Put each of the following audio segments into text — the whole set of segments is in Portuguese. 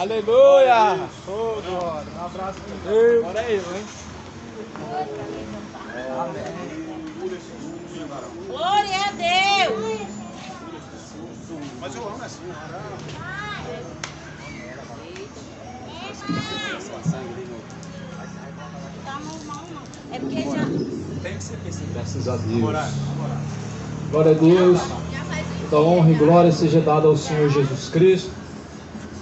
Aleluia! Oh, glória! Um abraço para Deus. Agora é eu, hein? Amém. Glória a Deus! Mas eu amo assim. É porque já... Tem que ser assim. Graças a Deus. Glória a Deus. Toda honra e glória seja dada ao Senhor Jesus Cristo.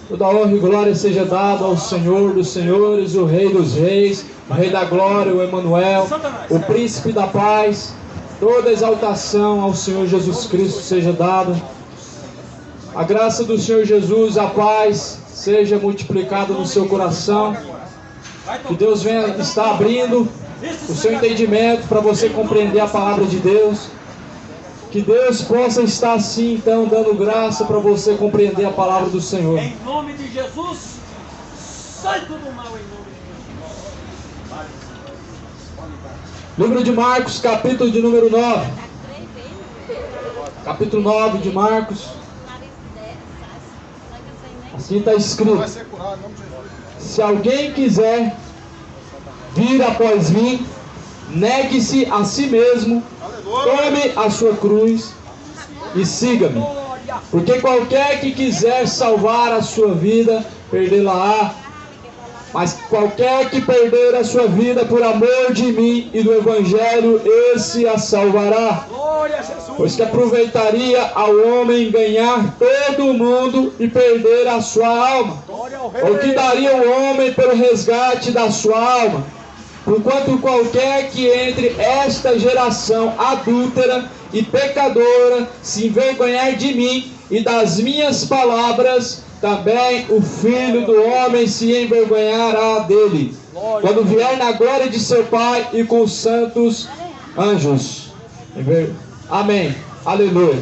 Toda honra e glória seja dada ao Senhor dos senhores, o Rei dos reis, o Rei da glória, o Emanuel, o Príncipe da paz. Toda exaltação ao Senhor Jesus Cristo seja dada. A graça do Senhor Jesus, a paz, seja multiplicada no seu coração. Que Deus venha estar abrindo o seu entendimento para você compreender a palavra de Deus. Que Deus possa estar assim, então, dando graça para você compreender a palavra do Senhor. Em nome de Jesus, sai do mal em nome de Jesus. Livro de Marcos, capítulo de número 9. Capítulo 9 de Marcos. Assim está escrito: Vai ser curado, em nome de Jesus. se alguém quiser vir após mim, negue-se a si mesmo, tome a sua cruz e siga-me. Porque qualquer que quiser salvar a sua vida, perdê-la-á. Mas qualquer que perder a sua vida por amor de mim e do Evangelho, esse a salvará. Glória a Jesus. Pois que aproveitaria ao homem ganhar todo o mundo e perder a sua alma? Glória ao Rei. Ou que daria o homem pelo resgate da sua alma? Porquanto qualquer que entre esta geração adúltera e pecadora se envergonhar de mim e das minhas palavras, também o Filho do Homem se envergonhará dele, quando vier na glória de seu Pai e com os santos anjos. Amém. Aleluia.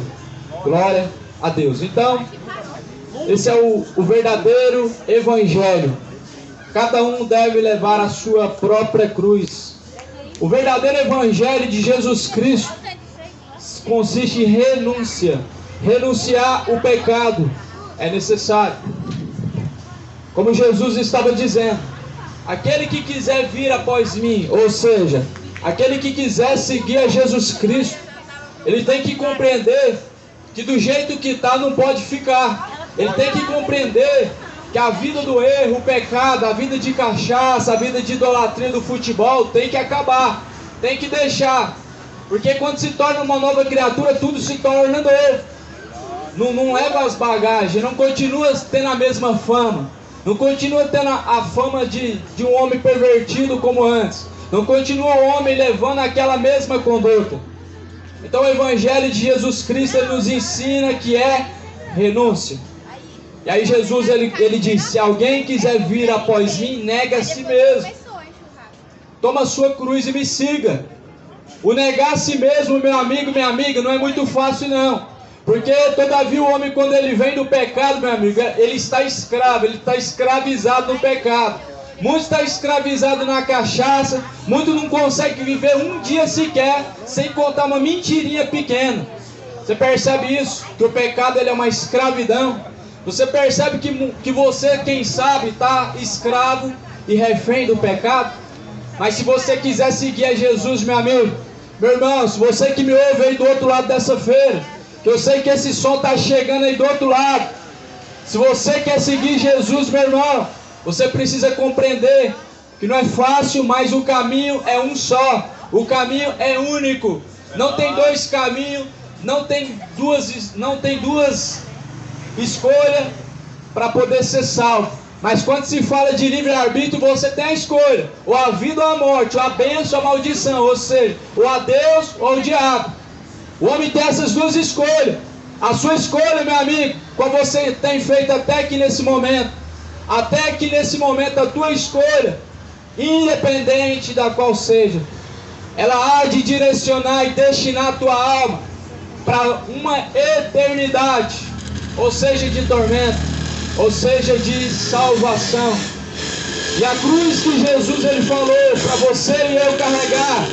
Glória a Deus. Então, esse é o verdadeiro Evangelho. Cada um deve levar a sua própria cruz. O verdadeiro Evangelho de Jesus Cristo consiste em renúncia. Renunciar o pecado é necessário. Como Jesus estava dizendo, aquele que quiser vir após mim, ou seja, aquele que quiser seguir a Jesus Cristo, ele tem que compreender que do jeito que está não pode ficar. Ele tem que compreender que a vida do erro, o pecado, a vida de cachaça, a vida de idolatria do futebol tem que acabar, tem que deixar. Porque quando se torna uma nova criatura, tudo se torna novo. Não leva as bagagens, não continua tendo a mesma fama, não continua tendo a fama de um homem pervertido como antes, não continua o homem levando aquela mesma conduta. Então o Evangelho de Jesus Cristo ele nos ensina que é renúncia. E aí Jesus ele diz: se alguém quiser vir após mim, nega a si mesmo, toma a sua cruz e me siga. O negar a si mesmo, meu amigo, minha amiga, não é muito fácil não. Porque todavia o homem, quando ele vem do pecado, meu amigo, ele está escravo, ele está escravizado no pecado. Muito está escravizado na cachaça, muito não consegue viver um dia sequer sem contar uma mentirinha pequena. Você percebe isso? Que o pecado ele é uma escravidão. Você percebe que você, quem sabe, está escravo e refém do pecado? Mas se você quiser seguir a Jesus, meu amigo, meu irmão, se você que me ouve aí do outro lado dessa feira, que eu sei que esse som está chegando aí do outro lado, se você quer seguir Jesus, meu irmão, você precisa compreender que não é fácil, mas o caminho é um só, o caminho é único, não tem dois caminhos, não tem duas escolhas para poder ser salvo. Mas quando se fala de livre-arbítrio, você tem a escolha, ou a vida ou a morte, ou a bênção ou a maldição, ou seja, ou a Deus ou o diabo. O homem tem essas duas escolhas. A sua escolha, meu amigo, qual você tem feito até aqui nesse momento, até aqui nesse momento a tua escolha, independente da qual seja, ela há de direcionar e destinar a tua alma para uma eternidade, ou seja, de tormento, ou seja, de salvação. E a cruz que Jesus ele falou para você e eu carregar,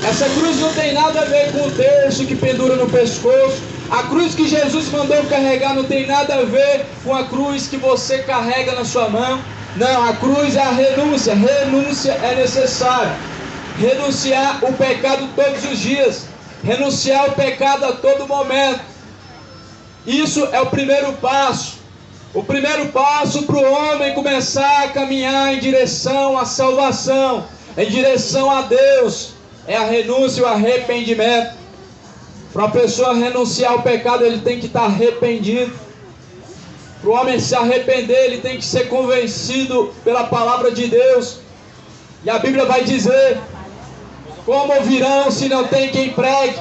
essa cruz não tem nada a ver com o terço que pendura no pescoço, A cruz que Jesus mandou carregar não tem nada a ver com a cruz que você carrega na sua mão. Não, a cruz é a renúncia. Renúncia é necessário. Renunciar o pecado todos os dias. Renunciar o pecado a todo momento. Isso é o primeiro passo. O primeiro passo para o homem começar a caminhar em direção à salvação, em direção a Deus, é a renúncia e o arrependimento. Para a pessoa renunciar ao pecado, ele tem que estar arrependido. Para o homem se arrepender, ele tem que ser convencido pela palavra de Deus. E a Bíblia vai dizer: como ouvirão se não tem quem pregue?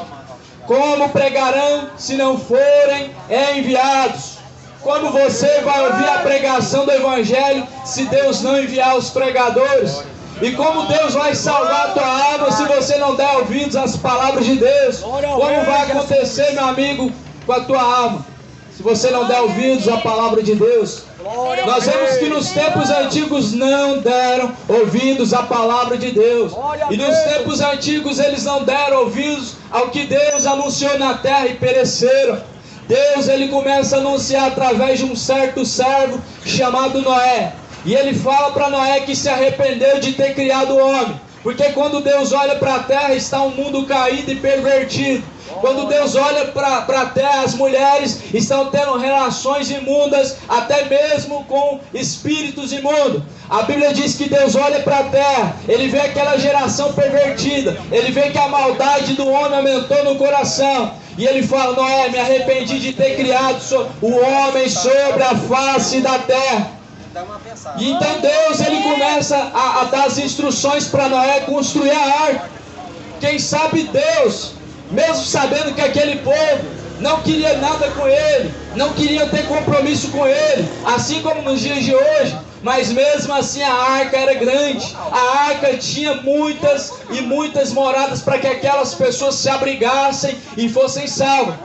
Como pregarão se não forem enviados? Como você vai ouvir a pregação do Evangelho se Deus não enviar os pregadores? E como Deus vai salvar a tua alma se você não der ouvidos às palavras de Deus? Como vai acontecer, meu amigo, com a tua alma, se você não der ouvidos à palavra de Deus? Nós vemos que nos tempos antigos não deram ouvidos à palavra de Deus. E nos tempos antigos eles não deram ouvidos ao que Deus anunciou na terra e pereceram. Deus, ele começa a anunciar através de um certo servo chamado Noé. E ele fala para Noé que se arrependeu de ter criado o homem. Porque quando Deus olha para a terra, está um mundo caído e pervertido. Quando Deus olha para a terra, as mulheres estão tendo relações imundas, até mesmo com espíritos imundos. A Bíblia diz que Deus olha para a terra, ele vê aquela geração pervertida, ele vê que a maldade do homem aumentou no coração. E ele fala: Noé, me arrependi de ter criado o homem sobre a face da terra. E então Deus, ele começa a dar as instruções para Noé construir a arca. Quem sabe Deus, mesmo sabendo que aquele povo não queria nada com ele, não queria ter compromisso com ele, assim como nos dias de hoje, mas mesmo assim a arca era grande, a arca tinha muitas e muitas moradas para que aquelas pessoas se abrigassem e fossem salvas.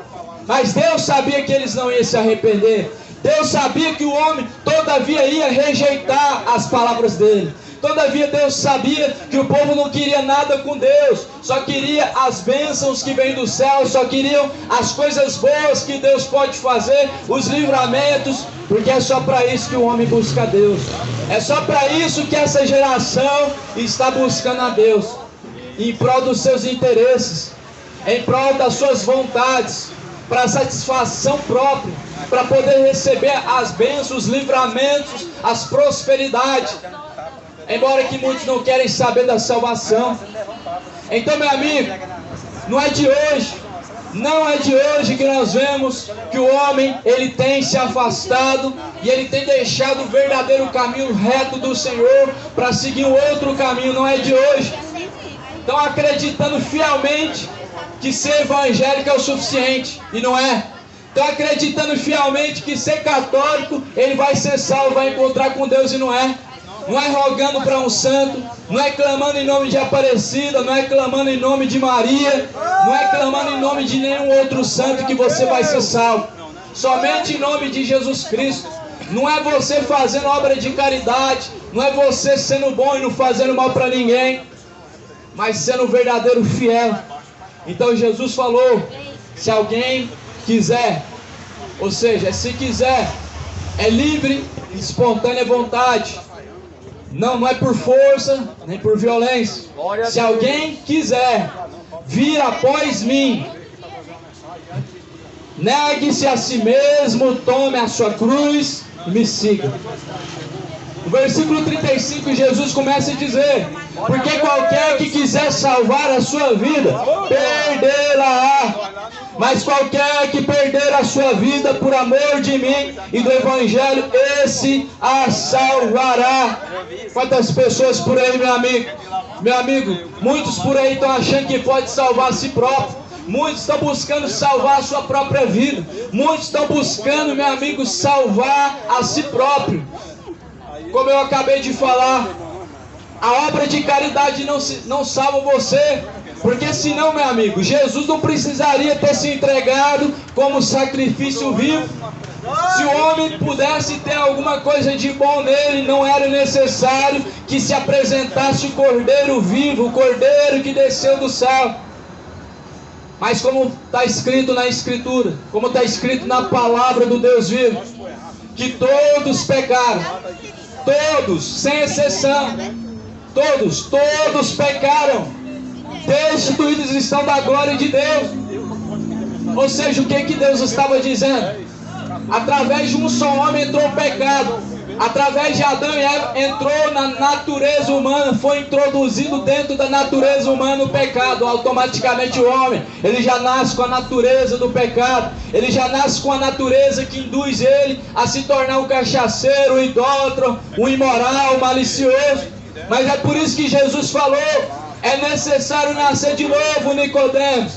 Mas Deus sabia que eles não iam se arrepender. Deus sabia que o homem todavia ia rejeitar as palavras dele. Todavia Deus sabia que o povo não queria nada com Deus, só queria as bênçãos que vêm do céu, só queriam as coisas boas que Deus pode fazer, os livramentos, porque é só para isso que o homem busca a Deus. É só para isso que essa geração está buscando a Deus, em prol dos seus interesses, em prol das suas vontades, para satisfação própria, para poder receber as bênçãos, os livramentos, as prosperidades. Embora que muitos não querem saber da salvação. Então, meu amigo, não é de hoje que nós vemos que o homem, ele tem se afastado e ele tem deixado o verdadeiro caminho reto do Senhor para seguir um outro caminho. Não é de hoje. Estão acreditando fielmente que ser evangélico é o suficiente, e não é. Estão acreditando fielmente que ser católico, ele vai ser salvo, vai encontrar com Deus, e não é. Não é rogando para um santo, não é clamando em nome de Aparecida, não é clamando em nome de Maria, não é clamando em nome de nenhum outro santo que você vai ser salvo. Somente em nome de Jesus Cristo. Não é você fazendo obra de caridade, não é você sendo bom e não fazendo mal para ninguém, mas sendo um verdadeiro fiel. Então Jesus falou: se alguém quiser, ou seja, se quiser, é livre, espontânea vontade. Não é por força, nem por violência. Se alguém quiser vir após mim, negue-se a si mesmo, tome a sua cruz e me siga. No versículo 35, Jesus começa a dizer: porque qualquer que quiser salvar a sua vida, perdê-la-á. Mas qualquer que perder a sua vida por amor de mim e do Evangelho, esse a salvará. Quantas pessoas por aí, meu amigo? Meu amigo, muitos por aí estão achando que pode salvar a si próprio. Muitos estão buscando salvar a sua própria vida. Muitos estão buscando, meu amigo, salvar a si próprio. Como eu acabei de falar, a obra de caridade não salva você. Porque senão, meu amigo, Jesus não precisaria ter se entregado como sacrifício vivo. Se o homem pudesse ter alguma coisa de bom nele, não era necessário que se apresentasse o Cordeiro vivo, o Cordeiro que desceu do céu. Mas como está escrito na Escritura, como está escrito na palavra do Deus vivo, que todos pecaram, todos, sem exceção, todos pecaram, destituídos estão da glória de Deus. Ou seja, o que Deus estava dizendo? Através de um só homem entrou o pecado. Através de Adão e Eva entrou na natureza humana, foi introduzido dentro da natureza humana o pecado. Automaticamente o homem, ele já nasce com a natureza do pecado. Ele já nasce com a natureza que induz ele a se tornar um cachaceiro, um idólatra, um imoral, um malicioso. Mas é por isso que Jesus falou: é necessário nascer de novo, Nicodemos.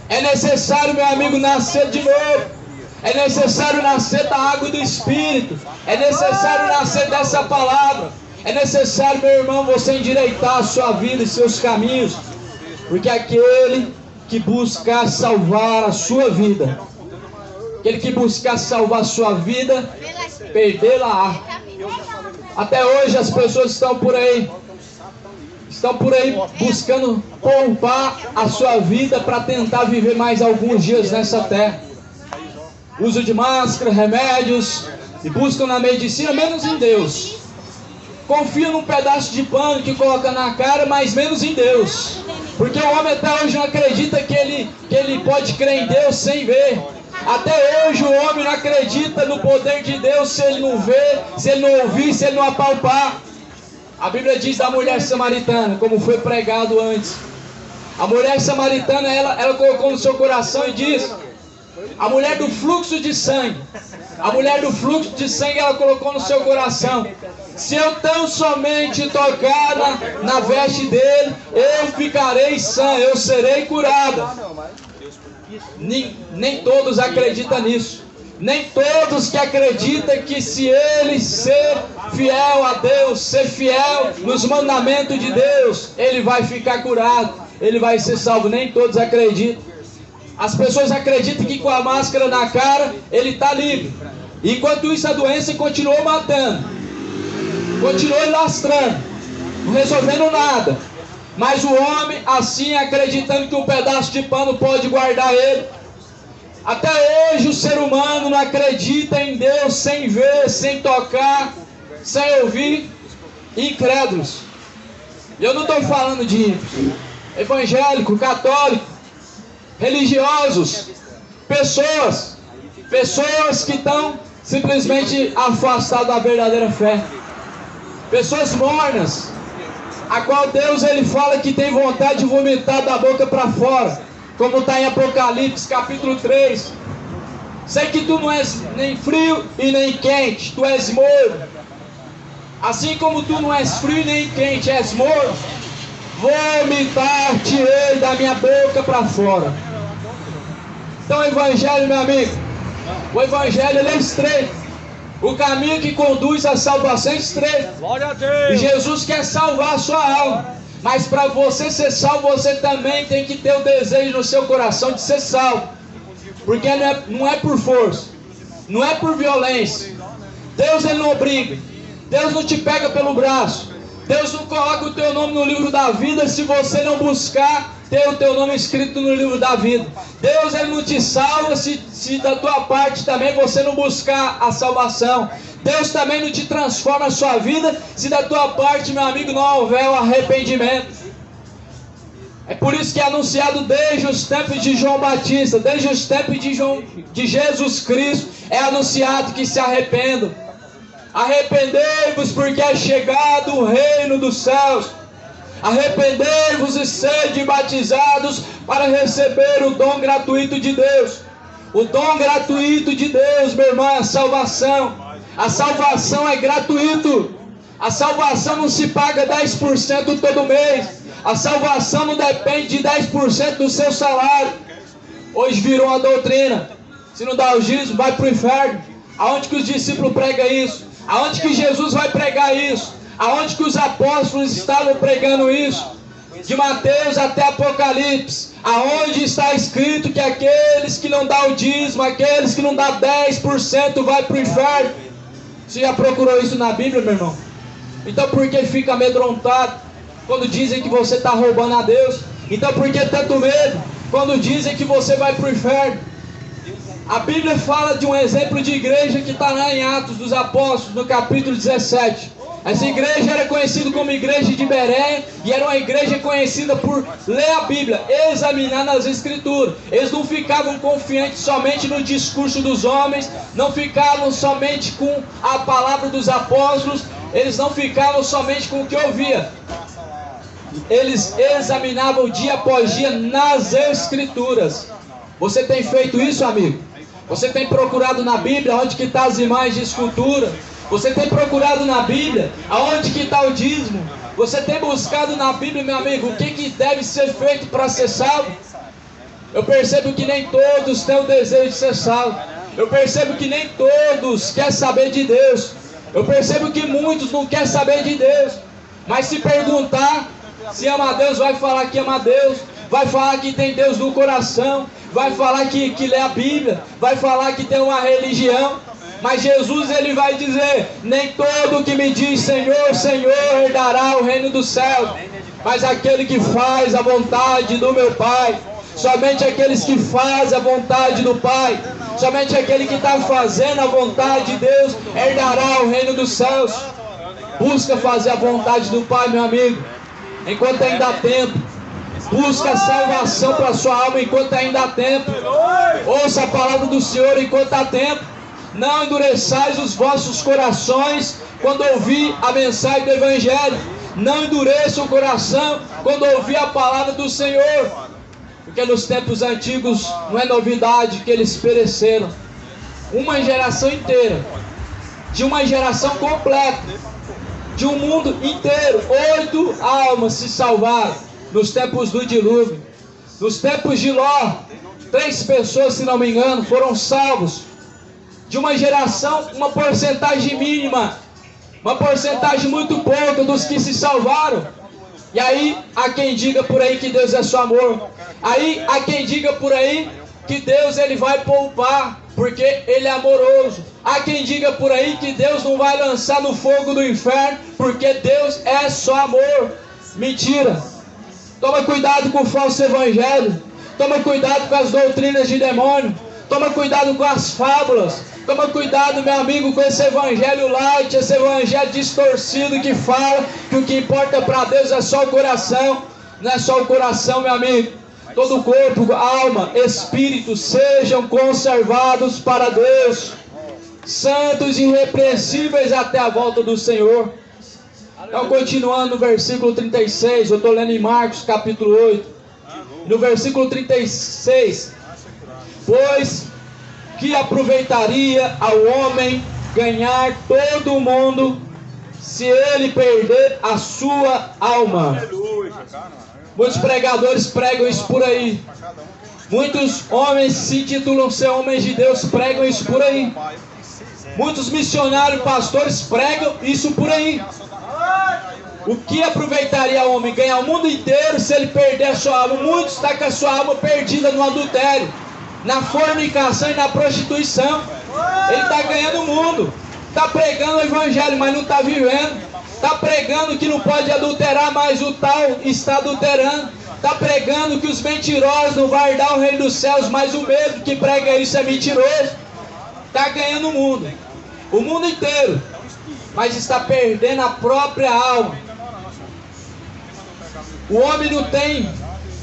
É necessário, meu amigo, nascer de novo. É necessário nascer da água do Espírito. É necessário nascer dessa palavra. É necessário, meu irmão, você endireitar a sua vida e seus caminhos. Porque aquele que buscar salvar a sua vida, aquele que buscar salvar a sua vida, perdê-la-á. Até hoje as pessoas estão por aí buscando poupar a sua vida para tentar viver mais alguns dias nessa terra. Uso de máscara, remédios, e buscam na medicina, menos em Deus. Confiam num pedaço de pano que coloca na cara, mas menos em Deus. Porque o homem até hoje não acredita que ele pode crer em Deus sem ver. Até hoje o homem não acredita no poder de Deus se ele não ver, se ele não ouvir, se ele não apalpar. A Bíblia diz da mulher samaritana, como foi pregado antes. A mulher samaritana, ela colocou no seu coração e diz: a mulher do fluxo de sangue. A mulher do fluxo de sangue, ela colocou no seu coração: se eu tão somente tocar na veste dele, eu ficarei sã, eu serei curada. Nem todos acreditam nisso. Nem todos que acreditam que se ele ser fiel a Deus, ser fiel nos mandamentos de Deus, ele vai ficar curado, ele vai ser salvo. Nem todos acreditam. As pessoas acreditam que com a máscara na cara ele está livre. Enquanto isso a doença continuou matando, continuou lastrando, não resolvendo nada. Mas o homem assim, acreditando que um pedaço de pano pode guardar ele. Até hoje o ser humano não acredita em Deus sem ver, sem tocar, sem ouvir. Incrédulos. Eu não estou falando de evangélico, católico, religiosos, pessoas que estão simplesmente afastadas da verdadeira fé, pessoas mornas, a qual Deus ele fala que tem vontade de vomitar da boca para fora, como está em Apocalipse capítulo 3. Sei que tu não és nem frio e nem quente, tu és morno. Assim como tu não és frio nem quente, és morno, vomitar-te-ei da minha boca para fora. Então o evangelho, meu amigo, o evangelho ele é estreito. O caminho que conduz à salvação é estreito. Glória a Deus. E Jesus quer salvar a sua alma. Mas para você ser salvo, você também tem que ter o desejo no seu coração de ser salvo. Porque não é por força, não é por violência. Deus ele não obriga. Deus não te pega pelo braço. Deus não coloca o teu nome no livro da vida se você não buscar ter o teu nome escrito no livro da vida. Deus ele não te salva se da tua parte também você não buscar a salvação. Deus também não te transforma a sua vida se da tua parte, meu amigo, não houver o arrependimento. É por isso que é anunciado desde os tempos de João Batista, desde os tempos de Jesus Cristo, é anunciado que se arrependam. Arrependei-vos porque é chegado o reino dos céus. Arrependei-vos e sede batizados para receber o dom gratuito de Deus. O dom gratuito de Deus, meu irmão, é a salvação. A salvação é gratuito. A salvação não se paga 10% todo mês. A salvação não depende de 10% do seu salário. Hoje virou uma doutrina: se não dá o dízimo, vai para o inferno. Aonde que os discípulos pregam isso? Aonde que Jesus vai pregar isso? Aonde que os apóstolos estavam pregando isso? De Mateus até Apocalipse, aonde está escrito que aqueles que não dão o dízimo, aqueles que não dão 10% vai para o inferno? Você já procurou isso na Bíblia, meu irmão? Então por que fica amedrontado quando dizem que você está roubando a Deus? Então por que tanto medo? quando dizem que você vai para o inferno. A Bíblia fala de um exemplo de igreja que está lá em Atos dos Apóstolos, no capítulo 17. Essa igreja era conhecida como igreja de Bereia, e era uma igreja conhecida por ler a Bíblia, examinar nas Escrituras. Eles não ficavam confiantes somente no discurso dos homens, não ficavam somente com a palavra dos apóstolos, eles não ficavam somente com o que ouvia. Eles examinavam dia após dia nas Escrituras. Você tem feito isso, amigo? Você tem procurado na Bíblia onde que estão as imagens de escultura? Você tem procurado na Bíblia aonde que está o dízimo? Você tem buscado na Bíblia, meu amigo, o que deve ser feito para ser salvo? Eu percebo que nem todos têm o desejo de ser salvo. Eu percebo que nem todos querem saber de Deus. Eu percebo que muitos não querem saber de Deus. Mas se perguntar se ama a Deus, vai falar que ama a Deus. Vai falar que tem Deus no coração. Vai falar que lê a Bíblia. Vai falar que tem uma religião. Mas Jesus, ele vai dizer: nem todo que me diz Senhor, Senhor herdará o reino dos céus, mas aquele que faz a vontade do meu Pai. Somente aqueles que fazem a vontade do Pai, somente aquele que está fazendo a vontade de Deus herdará o reino dos céus. Busca fazer a vontade do Pai, meu amigo, enquanto ainda há tempo. Busca a salvação para a sua alma enquanto ainda há tempo. Ouça a palavra do Senhor enquanto há tempo. Não endureçais os vossos corações quando ouvir a mensagem do Evangelho. Não endureça o coração quando ouvir a palavra do Senhor. Porque nos tempos antigos não é novidade que eles pereceram. Uma geração inteira, de uma geração completa, de um mundo inteiro, 8 almas se salvaram nos tempos do dilúvio. Nos tempos de Ló, 3 pessoas, se não me engano, foram salvos. De uma geração, uma porcentagem mínima, uma porcentagem muito pouca dos que se salvaram. E aí, há quem diga por aí que Deus é só amor. Aí, há quem diga por aí que Deus ele vai poupar, porque Ele é amoroso. Há quem diga por aí que Deus não vai lançar no fogo do inferno, porque Deus é só amor. Mentira. Toma cuidado com o falso evangelho. Toma cuidado com as doutrinas de demônio. Toma cuidado com as fábulas. Toma cuidado, meu amigo, com esse evangelho light, esse evangelho distorcido que fala que o que importa para Deus é só o coração. Não é só o coração, meu amigo. Todo o corpo, alma, espírito sejam conservados para Deus, santos e irrepreensíveis até a volta do Senhor. Então, continuando no versículo 36, eu estou lendo em Marcos capítulo 8. No versículo 36, pois que aproveitaria ao homem ganhar todo o mundo se ele perder a sua alma? Muitos pregadores pregam isso por aí. Muitos homens se intitulam ser homens de Deus, pregam isso por aí. Muitos missionários, pastores pregam isso por aí. O que aproveitaria o homem ganhar o mundo inteiro se ele perder a sua alma? Muitos estão com a sua alma perdida no adultério, na fornicação e na prostituição. Ele está ganhando o mundo, está pregando o evangelho, mas não está vivendo. Está pregando que não pode adulterar, mas o tal está adulterando. Está pregando que os mentirosos não vão herdar o reino dos céus, mas o mesmo que prega isso é mentiroso. Está ganhando o mundo inteiro, mas está perdendo a própria alma. O homem não tem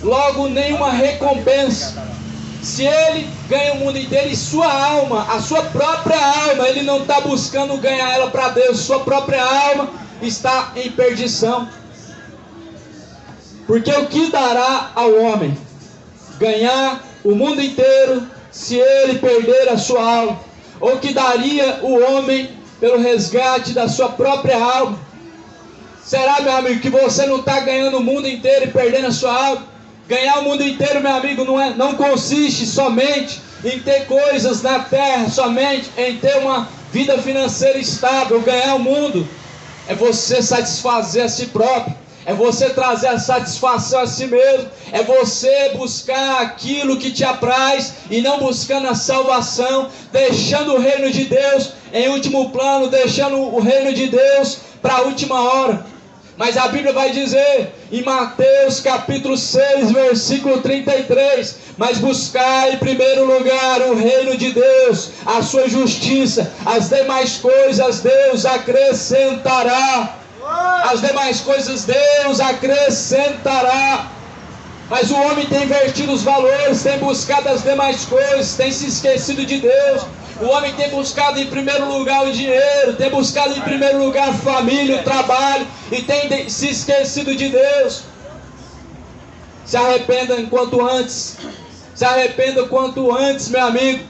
logo nenhuma recompensa. Se ele ganha o mundo inteiro e sua alma, a sua própria alma, ele não está buscando ganhar ela para Deus, sua própria alma está em perdição. Porque o que dará ao homem ganhar o mundo inteiro se ele perder a sua alma? Ou o que daria o homem pelo resgate da sua própria alma? Será, meu amigo, que você não está ganhando o mundo inteiro e perdendo a sua alma? Ganhar o mundo inteiro, meu amigo, não consiste somente em ter coisas na terra, somente em ter uma vida financeira estável. Ganhar o mundo é você satisfazer a si próprio, é você trazer a satisfação a si mesmo, é você buscar aquilo que te apraz e não buscando a salvação, deixando o reino de Deus em último plano, deixando o reino de Deus para a última hora. Mas a Bíblia vai dizer em Mateus capítulo 6, versículo 33, mas buscai em primeiro lugar o reino de Deus, a sua justiça, as demais coisas Deus acrescentará. As demais coisas Deus acrescentará. Mas o homem tem invertido os valores, tem buscado as demais coisas, tem se esquecido de Deus. O homem tem buscado em primeiro lugar o dinheiro, tem buscado em primeiro lugar a família, o trabalho, e tem se esquecido de Deus. Se arrependa quanto antes. Se arrependa quanto antes, meu amigo.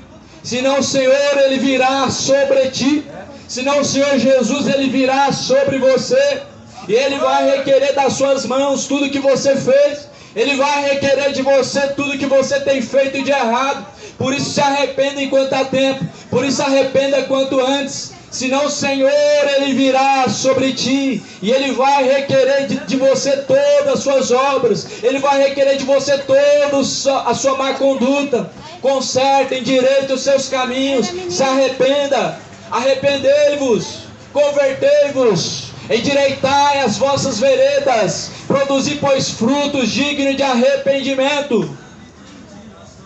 Senão o Senhor, Ele virá sobre ti. Senão o Senhor Jesus, Ele virá sobre você. E Ele vai requerer das suas mãos tudo que você fez. Ele vai requerer de você tudo que você tem feito de errado. Por isso se arrependa enquanto há tempo. Por isso arrependa quanto antes. Senão o Senhor, Ele virá sobre ti. E Ele vai requerer de você todas as suas obras. Ele vai requerer de você toda a sua má conduta. Conserte, endireite os seus caminhos. Se arrependa. Arrependei-vos. Convertei-vos. Endireitai as vossas veredas. Produzi, pois, frutos dignos de arrependimento.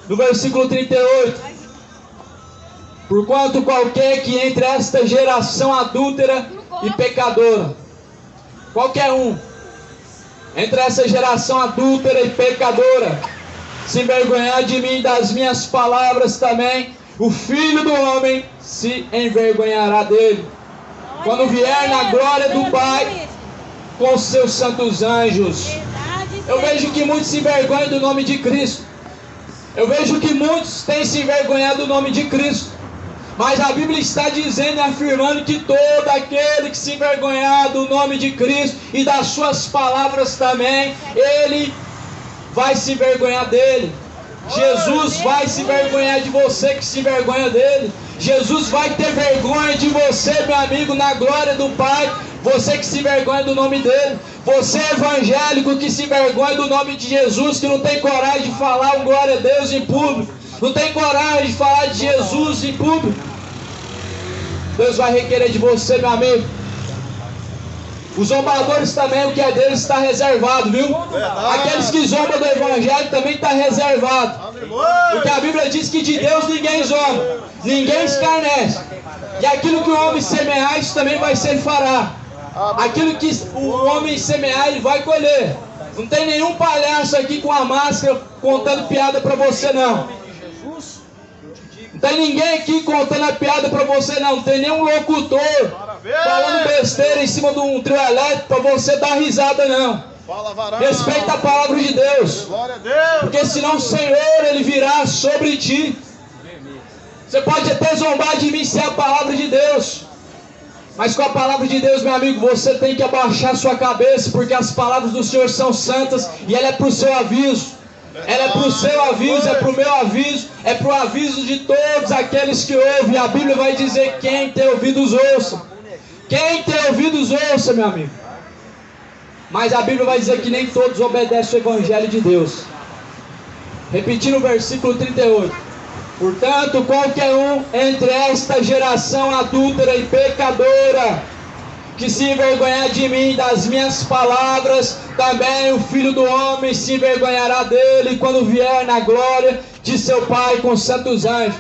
No versículo 38. Porquanto qualquer que entre esta geração adúltera e pecadora, qualquer um, entre essa geração adúltera e pecadora, se envergonhar de mim e das minhas palavras também, o Filho do Homem se envergonhará dele, quando vier na glória do Pai com seus santos anjos. Eu vejo que muitos se envergonham do nome de Cristo. Eu vejo que muitos têm se envergonhado do nome de Cristo. Mas a Bíblia está dizendo e afirmando que todo aquele que se envergonhar do nome de Cristo e das suas palavras também, ele vai se envergonhar dele. Jesus vai se envergonhar de você que se envergonha dele. Jesus vai ter vergonha de você, meu amigo, na glória do Pai. Você que se envergonha do nome dele. Você evangélico que se envergonha do nome de Jesus, que não tem coragem de falar um glória a Deus em público. Não tem coragem de falar de Jesus em público. Deus vai requerer de você, meu amigo. Os zombadores também, o que é deles está reservado, viu? Aqueles que zombam do Evangelho também está reservado. Porque a Bíblia diz que de Deus ninguém zomba, ninguém escarnece. E aquilo que o homem semear, isso também vai ser fará. Aquilo que o homem semear, ele vai colher. Não tem nenhum palhaço aqui com a máscara contando piada para você, não. Não tem ninguém aqui contando a piada para você, não. Não tem nenhum locutor falando besteira em cima de um trio elétrico para você dar risada, não. Respeita a palavra de Deus. Porque senão o Senhor, Ele virá sobre ti. Você pode até zombar de mim se é a palavra de Deus. Mas com a palavra de Deus, meu amigo, você tem que abaixar sua cabeça, porque as palavras do Senhor são santas e ela é para o seu aviso. Ela é para o seu aviso, é para o meu aviso, é para o aviso de todos aqueles que ouvem. A Bíblia vai dizer: quem tem ouvidos ouça. Quem tem ouvidos ouça, meu amigo. Mas a Bíblia vai dizer que nem todos obedecem o Evangelho de Deus. Repetindo o versículo 38. Portanto, qualquer um entre esta geração adúltera e pecadora, que se envergonhar de mim e das minhas palavras, também o Filho do Homem se envergonhará dele quando vier na glória de seu Pai com santos anjos.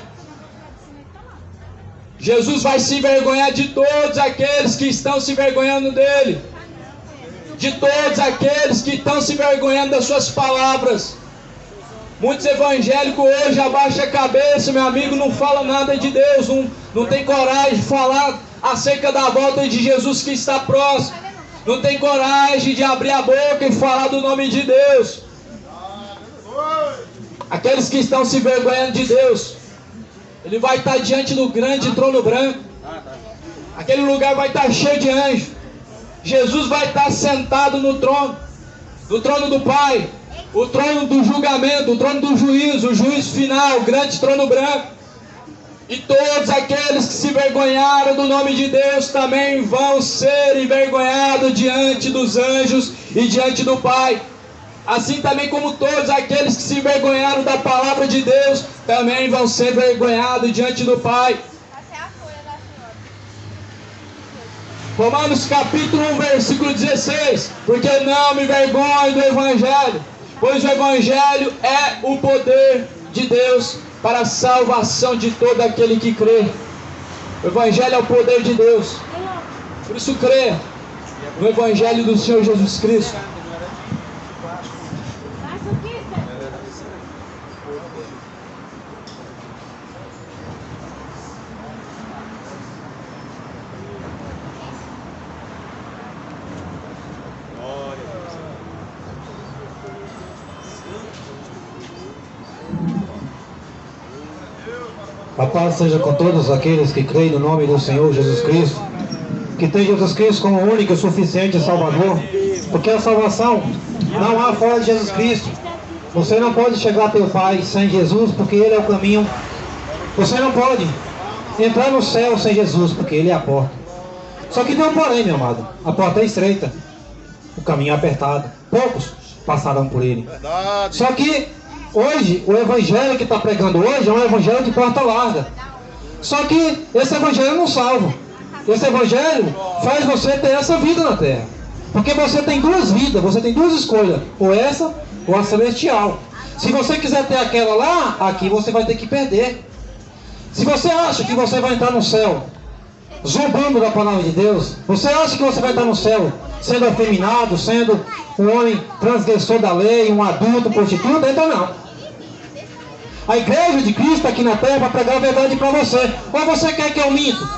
Jesus vai se envergonhar de todos aqueles que estão se envergonhando dele, de todos aqueles que estão se envergonhando das suas palavras. Muitos evangélicos hoje abaixam a cabeça, meu amigo, não falam nada de Deus, não tem coragem de falar acerca da volta de Jesus que está próximo. Não tem coragem de abrir a boca e falar do nome de Deus. Aqueles que estão se envergonhando de Deus, Ele vai estar diante do grande trono branco. Aquele lugar vai estar cheio de anjos. Jesus vai estar sentado no trono do Pai. O trono do julgamento, o trono do juízo, o juízo final, o grande trono branco. E todos aqueles que se envergonharam do nome de Deus também vão ser envergonhados diante dos anjos e diante do Pai. Assim também como todos aqueles que se envergonharam da palavra de Deus também vão ser envergonhados diante do Pai. Romanos capítulo 1, versículo 16. Porque não me envergonho do Evangelho, pois o Evangelho é o poder de Deus para a salvação de todo aquele que crê. O Evangelho é o poder de Deus. Por isso crê no Evangelho do Senhor Jesus Cristo. A paz seja com todos aqueles que creem no nome do Senhor Jesus Cristo, que tem Jesus Cristo como único e suficiente Salvador, porque a salvação não há fora de Jesus Cristo. Você não pode chegar até o Pai sem Jesus, porque Ele é o caminho. Você não pode entrar no céu sem Jesus, porque Ele é a porta. Só que tem um porém, meu amado: a porta é estreita, o caminho é apertado, poucos passarão por ele. Só que hoje, o evangelho que está pregando hoje é um evangelho de porta larga. Só que esse evangelho não salva. Esse evangelho faz você ter essa vida na terra. Porque você tem duas vidas, você tem duas escolhas: ou essa, ou a celestial. Se você quiser ter aquela lá, aqui você vai ter que perder. Se você acha que você vai entrar no céu zombando da palavra de Deus, você acha que você vai estar no céu sendo afeminado, sendo um homem transgressor da lei, um adulto, prostituta? Então não. A igreja de Cristo está aqui na terra para pregar a verdade para você. Ou você quer que eu minto?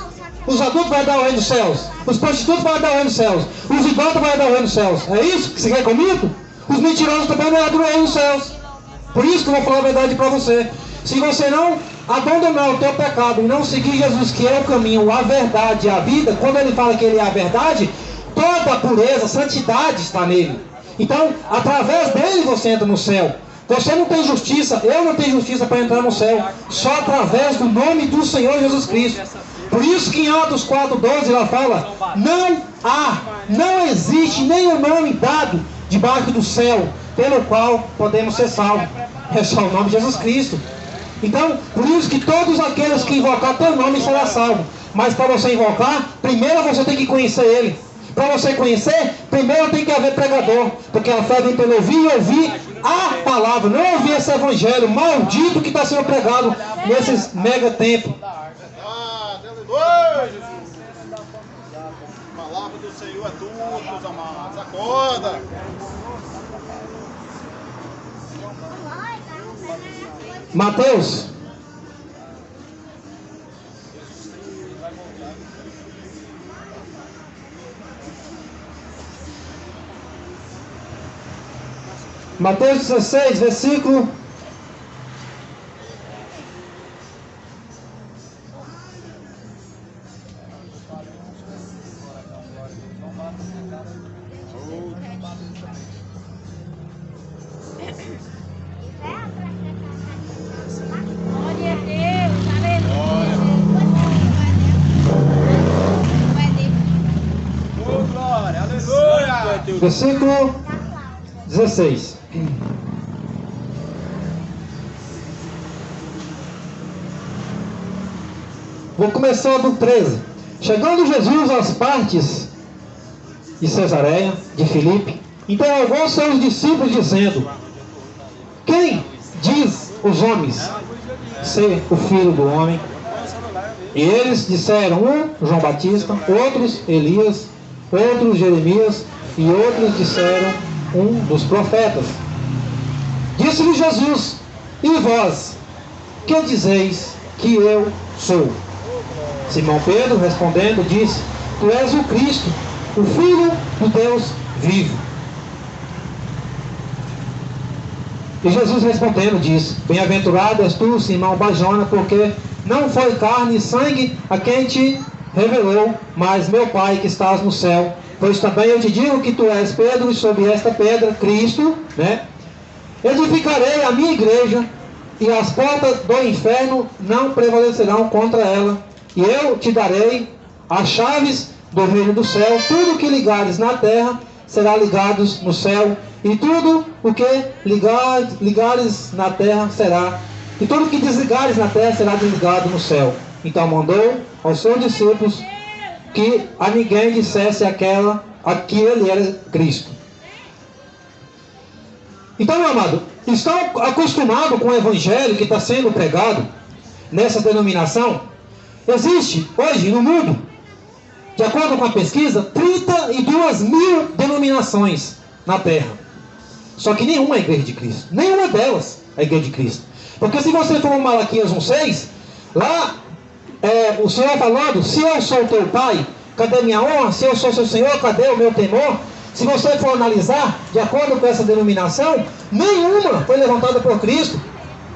Os adultos vão dar o reino dos céus, os prostitutos vão dar o reino dos céus, os idólatras vão dar o reino dos céus. É isso que você quer que eu minto? Os mentirosos também vão dar o reino dos céus. Por isso que eu vou falar a verdade para você. Se você não abandonar o teu pecado e não seguir Jesus, que é o caminho, a verdade e a vida, quando ele fala que ele é a verdade, toda a pureza, santidade está nele. Então, através dele você entra no céu. Você não tem justiça, eu não tenho justiça para entrar no céu, só através do nome do Senhor Jesus Cristo. Por isso que em Atos 4:12 ela fala: não existe nenhum nome dado debaixo do céu pelo qual podemos ser salvos. É só o nome de Jesus Cristo. Então, por isso que todos aqueles que invocar teu nome será salvo. Mas para você invocar, primeiro você tem que conhecer Ele. Para você conhecer, primeiro tem que haver pregador. Porque a fé vem pelo ouvir e ouvir a palavra. Não ouvir esse evangelho maldito que está sendo pregado nesses mega tempos. Aleluia, Jesus. A palavra do Senhor é tudo, meus amados. Acorda. Mateus Mateus 16, versículo 16. Vou começar do 13. Chegando Jesus às partes de Cesareia, de Filipe, interrogou seus discípulos dizendo: quem diz os homens ser o Filho do Homem? E eles disseram: um, João Batista; outros, Elias; outros, Jeremias; e outros disseram: um dos profetas. Disse-lhe Jesus: e vós, que dizeis que eu sou? Simão Pedro, respondendo, disse: tu és o Cristo, o Filho do Deus vivo. E Jesus respondendo disse: bem-aventurado és tu, Simão Barjona, porque não foi carne e sangue a quem te revelou, mas meu Pai que estás no céu. Pois também eu te digo que tu és Pedro, e sobre esta pedra, Cristo, edificarei a minha igreja, e as portas do inferno não prevalecerão contra ela. E eu te darei as chaves do reino do céu. Tudo que ligares na terra será ligado no céu, e tudo o que ligares na terra será, e tudo que desligares na terra será desligado no céu. Então mandou aos seus discípulos que a ninguém dissesse que ele era Cristo. Então, meu amado, estão acostumados com o evangelho que está sendo pregado nessa denominação? Existe hoje no mundo, de acordo com a pesquisa, 32 mil denominações na Terra. Só que nenhuma é a Igreja de Cristo. Nenhuma delas é a Igreja de Cristo. Porque se você for em Malaquias 1,6, lá o Senhor falando: se eu sou teu pai, cadê minha honra? Se eu sou seu Senhor, cadê o meu temor? Se você for analisar, de acordo com essa denominação, nenhuma foi levantada por Cristo.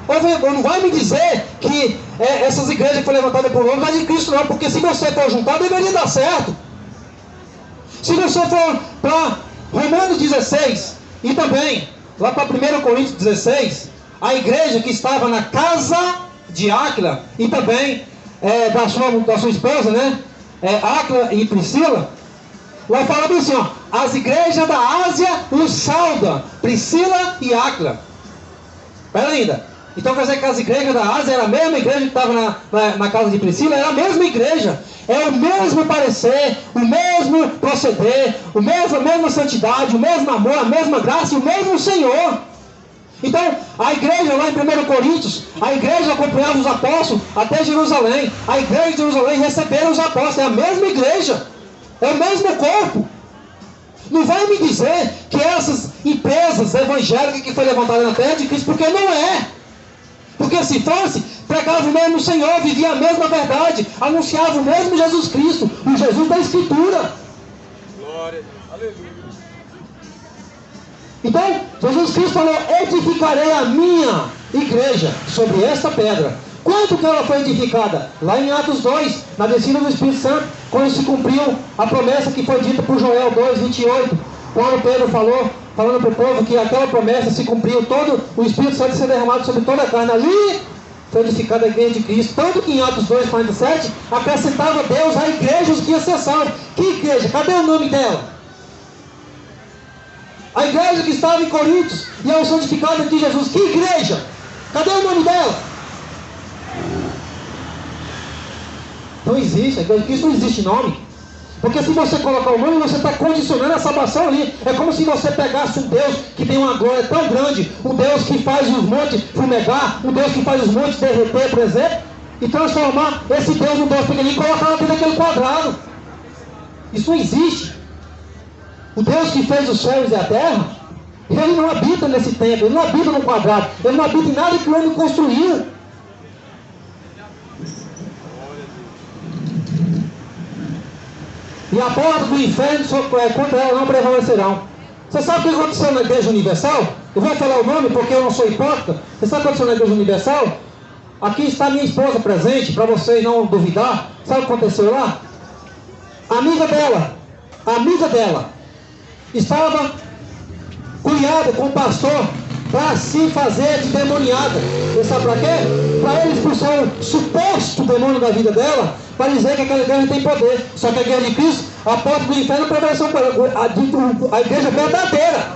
Ou não vai me dizer que essas igrejas que foram levantadas por nome, mas de Cristo não, porque se você for juntar, deveria dar certo. Se você for para Romanos 16, e também lá para 1 Coríntios 16, a igreja que estava na casa de Áquila, e também da sua esposa, né? Áquila e Priscila, lá fala bem assim, ó: as igrejas da Ásia os saudam, Priscila e Áquila. Espera ainda. Então quer dizer que as igrejas da Ásia era a mesma igreja que estava na casa de Priscila? Era a mesma igreja. É o mesmo parecer, o mesmo proceder, a mesma santidade, o mesmo amor, a mesma graça e o mesmo Senhor. Então, a igreja lá em 1 Coríntios, a igreja acompanhava os apóstolos até Jerusalém. A igreja de Jerusalém receberam os apóstolos. É a mesma igreja. É o mesmo corpo. Não vai me dizer que essas empresas evangélicas que foi levantada na terra de Cristo, porque não é. Porque se fosse, pregava o mesmo Senhor, vivia a mesma verdade, anunciava o mesmo Jesus Cristo, o Jesus da Escritura. Glória a Deus. Aleluia. Então, Jesus Cristo falou: edificarei a minha igreja sobre esta pedra. Quanto que ela foi edificada? Lá em Atos 2, na descida do Espírito Santo, quando se cumpriu a promessa que foi dita por Joel 2:28, quando Pedro falando para o povo que aquela promessa se cumpriu, todo o Espírito Santo ser derramado sobre toda a carne. Ali foi edificada a igreja de Cristo. Tanto que em Atos 2:47 acrescentava Deus a igreja os que iam ser salvos. Que igreja? Cadê o nome dela? A igreja que estava em Coríntios e a santificada de Jesus. Que igreja? Cadê o nome dela? Não existe. A igreja de Cristo não existe nome. Porque se você colocar o nome, você está condicionando a salvação ali. É como se você pegasse um Deus que tem uma glória tão grande, um Deus que faz os montes fumegar, um Deus que faz os montes derreter, por exemplo, e transformar esse Deus num Deus pequenininho e colocar dentro daquele quadrado. Isso não existe. O Deus que fez os céus e a terra, ele não habita nesse templo, ele não habita num quadrado, ele não habita em nada que o homem construiu. E a porta do inferno contra ela não prevalecerão. Você sabe o que aconteceu na Igreja Universal? Eu vou falar o nome porque eu não sou hipócrita. Você sabe o que aconteceu na Igreja Universal? Aqui está minha esposa presente, para vocês não duvidar. Sabe o que aconteceu lá? A amiga dela, estava cunhada com o pastor para se fazer de demoniada. Você sabe para quê? Para ele expulsar o suposto demônio da vida dela, para dizer que aquela igreja tem poder. Só que a igreja de Cristo, a porta do inferno prevaleceu a igreja verdadeira.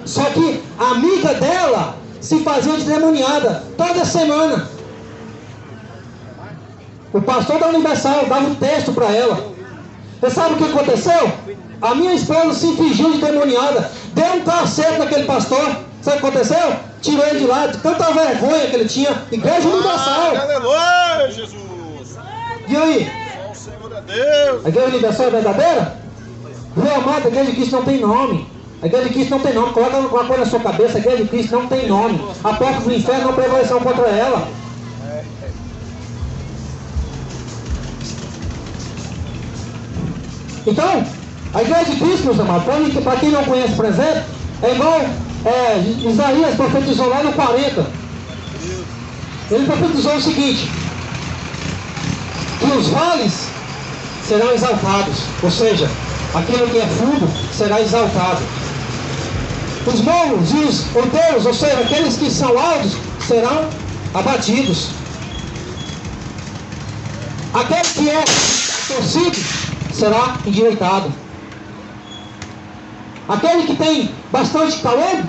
Só que a amiga dela se fazia de demoniada toda semana. O pastor da Universal dava um texto para ela. Você sabe o que aconteceu? A minha esposa se fingiu de demoniada, deu um cacete naquele pastor. Sabe o que aconteceu? Tirou ele de lá, de tanta vergonha que ele tinha. Igreja Universal. Aleluia, Jesus. E aí? Só o Senhor é Deus. A igreja universal é verdadeira? Meu amado, a igreja de Cristo não tem nome. A igreja de Cristo não tem nome. Coloca uma coisa na sua cabeça: a igreja de Cristo não tem nome. A porta do inferno não prevaleceu contra ela. Então, a igreja de Cristo, meus amados, para quem não conhece, por exemplo, é igual Isaías profetizou lá no 40. Ele profetizou o seguinte: que os vales serão exaltados, ou seja, aquilo que é fundo será exaltado. Os morros e os outeiros, ou seja, aqueles que são altos, serão abatidos. Aquele que é torcido será endireitado. Aquele que tem bastante calor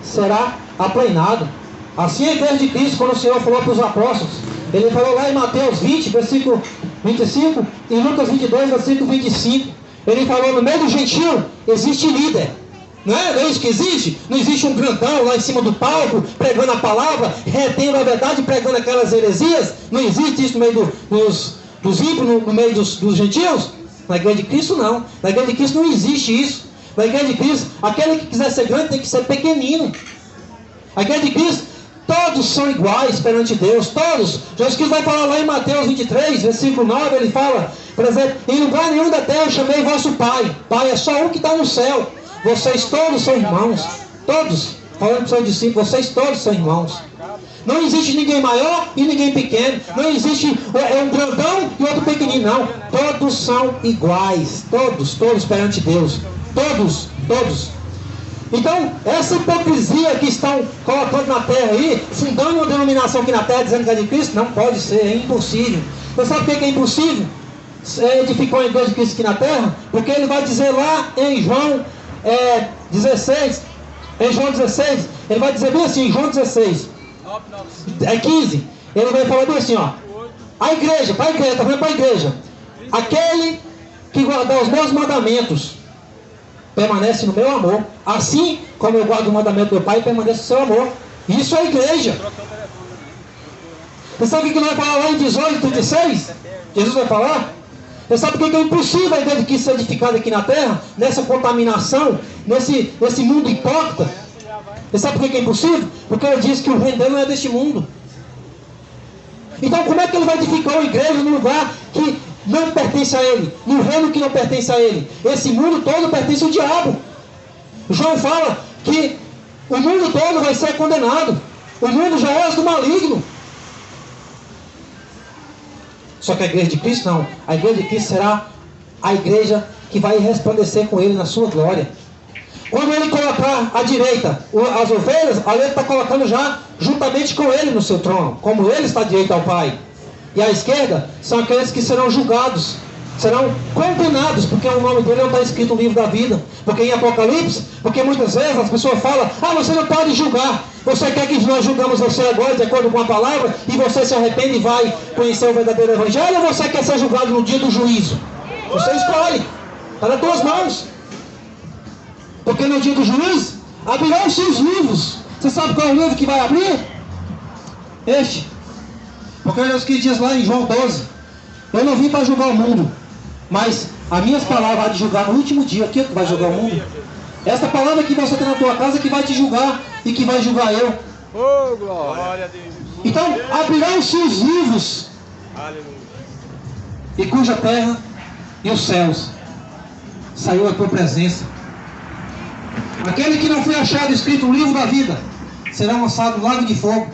será aplanado. Assim é a igreja de Cristo, quando o Senhor falou para os apóstolos, ele falou lá em Mateus 20, versículo 25, em Lucas 22, versículo 25, ele falou: no meio do gentil existe líder. Não é isso que existe? Não existe um grandão lá em cima do palco, pregando a palavra, retendo a verdade, pregando aquelas heresias? Não existe isso no meio dos ímpios, no meio dos gentios? Na igreja de Cristo não. Na igreja de Cristo não existe isso. Na igreja de Cristo, aquele que quiser ser grande tem que ser pequenino. A igreja de Cristo, todos são iguais perante Deus, todos. Jesus Cristo vai falar lá em Mateus 23, versículo 9, ele fala, por exemplo: em lugar nenhum da terra eu chamei vosso Pai. Pai é só um que está no céu. Vocês todos são irmãos. Todos. Falando para os seus discípulos, vocês todos são irmãos. Não existe ninguém maior e ninguém pequeno. Não existe um grandão e outro pequenino. Não. Todos são iguais. Todos perante Deus. Todos. Então, essa hipocrisia que estão colocando na terra aí, fundando uma denominação aqui na terra, dizendo que é de Cristo, não pode ser, é impossível. Você sabe por que é impossível edificar uma igreja de Cristo aqui na terra? Porque ele vai dizer lá em João 16, ele vai dizer bem assim, em João 16, 15, ele vai falar bem assim, ó: a igreja, para a igreja, está falando para a igreja: aquele que guardar os meus mandamentos permanece no meu amor, assim como eu guardo o mandamento do meu Pai, permanece no seu amor. Isso é a igreja. Você sabe o que ele vai falar lá em 18, 36? Jesus vai falar: você sabe por que é impossível a igreja que ser edificada aqui na terra, nessa contaminação, nesse mundo hipócrita? Você sabe por que é impossível? Porque ele diz que o reino dele não é deste mundo. Então como é que ele vai edificar uma igreja num lugar que não pertence a ele, no reino que não pertence a ele? Esse mundo todo pertence ao diabo. João fala que o mundo todo vai ser condenado. O mundo já é do maligno. Só que a igreja de Cristo não. A igreja de Cristo será a igreja que vai resplandecer com ele na sua glória. Quando ele colocar à direita as ovelhas, ali ele está colocando já juntamente com ele no seu trono, como ele está à direita ao Pai. E à esquerda são aqueles que serão julgados, serão condenados, porque o nome dele não está escrito no livro da vida. Porque em Apocalipse, porque muitas vezes as pessoas falam: você não pode julgar. Você quer que nós julgamos você agora de acordo com a palavra, e você se arrepende e vai conhecer o verdadeiro evangelho, ou você quer ser julgado no dia do juízo? Você escolhe, está nas tuas mãos. Porque no dia do juízo abrirão-se os livros. Você sabe qual é o livro que vai abrir? Este. Porque Jesus Cristo diz lá em João 12: eu não vim para julgar o mundo, mas as minhas palavras há de julgar no último dia. O que vai julgar o mundo? Essa palavra que você tem na tua casa que vai te julgar e que vai julgar eu. Oh, glória a Deus. Então abrirão-se os livros, e cuja terra e os céus saiu a tua presença. Aquele que não foi achado escrito no livro da vida será lançado no lago de fogo.